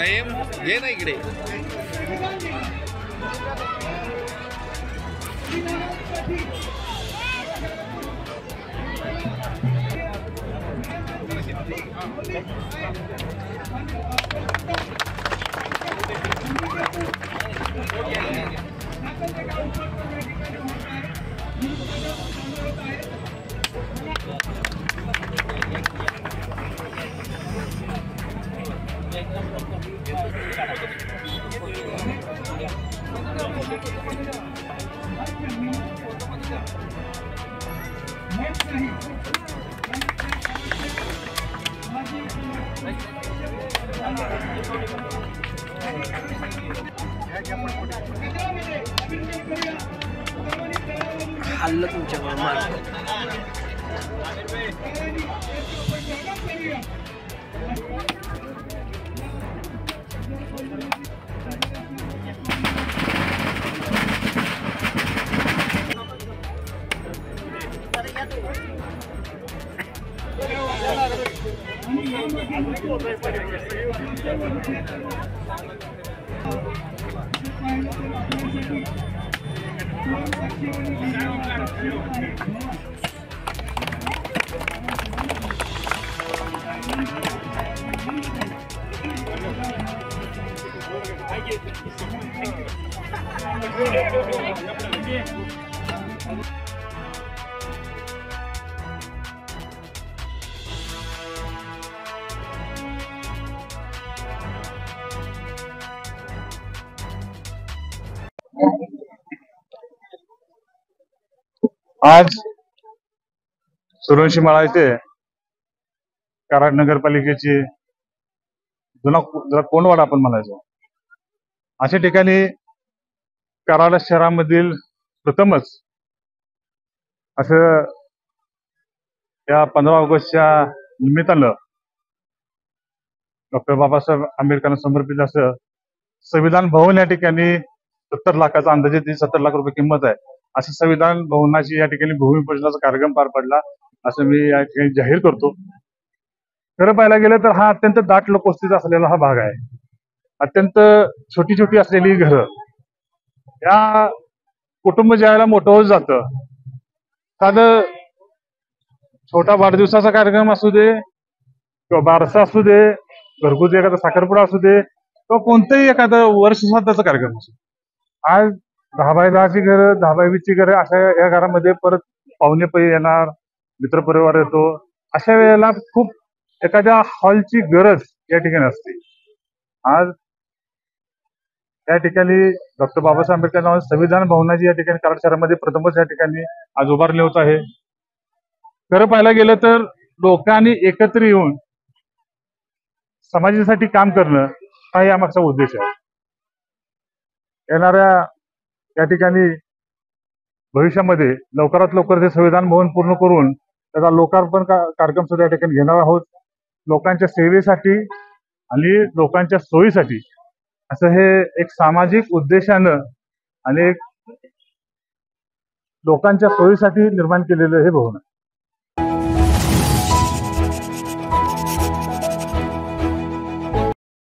नयम ये ना इकडे. हल्लं तुमच्यावर मार. आज सुरवंशीमाळा येथे कराड नगरपालिकेची जुना कोंडवाडा आपण म्हणायचो अशा ठिकाणी कराड शहरामधील प्रथमच असं या 15 ऑगस्टच्या निमित्तानं डॉक्टर बाबासाहेब आंबेडकरांना समर्पित असं संविधान भवन या ठिकाणी 70 लाखाचा अंदाजे 70 लाख रुपये किंमत आहे. असं संविधान भवनाची या ठिकाणी भूमिपूजनाचा कार्यक्रम पार पडला असं मी या ठिकाणी जाहीर करतो. खरं पाहायला गेलं तर हा अत्यंत दाट लोकवस्तीचा असलेला हा भाग आहे. अत्यंत छोटी छोटी असलेली घरं, या कुटुंब ज्यावेळेला मोठं होत जातं, साधं छोटा वाढदिवसाचा कार्यक्रम असू दे किंवा बारसा असू दे, घरगुती एखादा साखरपुडा असू दे किंवा कोणतंही एखादा वर्षश्राद्धाचा कार्यक्रम असू, आज 10 बाय 10ची घरं, 10 बाय 20ची घरं, अशा या घरामध्ये परत पाहुणे पै येणार, मित्रपरिवार येतो. अशा वेळेला खूप एखाद्या हॉलची गरज या ठिकाणी असते. आज या ठिकाणी डॉक्टर बाबासाहेब आंबेडकर नावाची संविधान भवनाची या ठिकाणी कराड शहरामध्ये प्रथमच या ठिकाणी आज उभारले होत आहे. खरं पाहायला गेलं तर लोकांनी एकत्र येऊन समाजासाठी काम करणं हा यामागचा उद्देश आहे. येणाऱ्या या ठिकाणी भविष्यामध्ये लवकरात लवकर ते संविधान भवन पूर्ण करून त्याचा लोकार्पण कार्यक्रम सुद्धा या ठिकाणी घेणार आहोत. लोकांच्या सेवेसाठी आणि लोकांच्या सोयीसाठी असं हे एक सामाजिक उद्देशानं आणि एक लोकांच्या सोयीसाठी निर्माण केलेलं हे भवन आहे.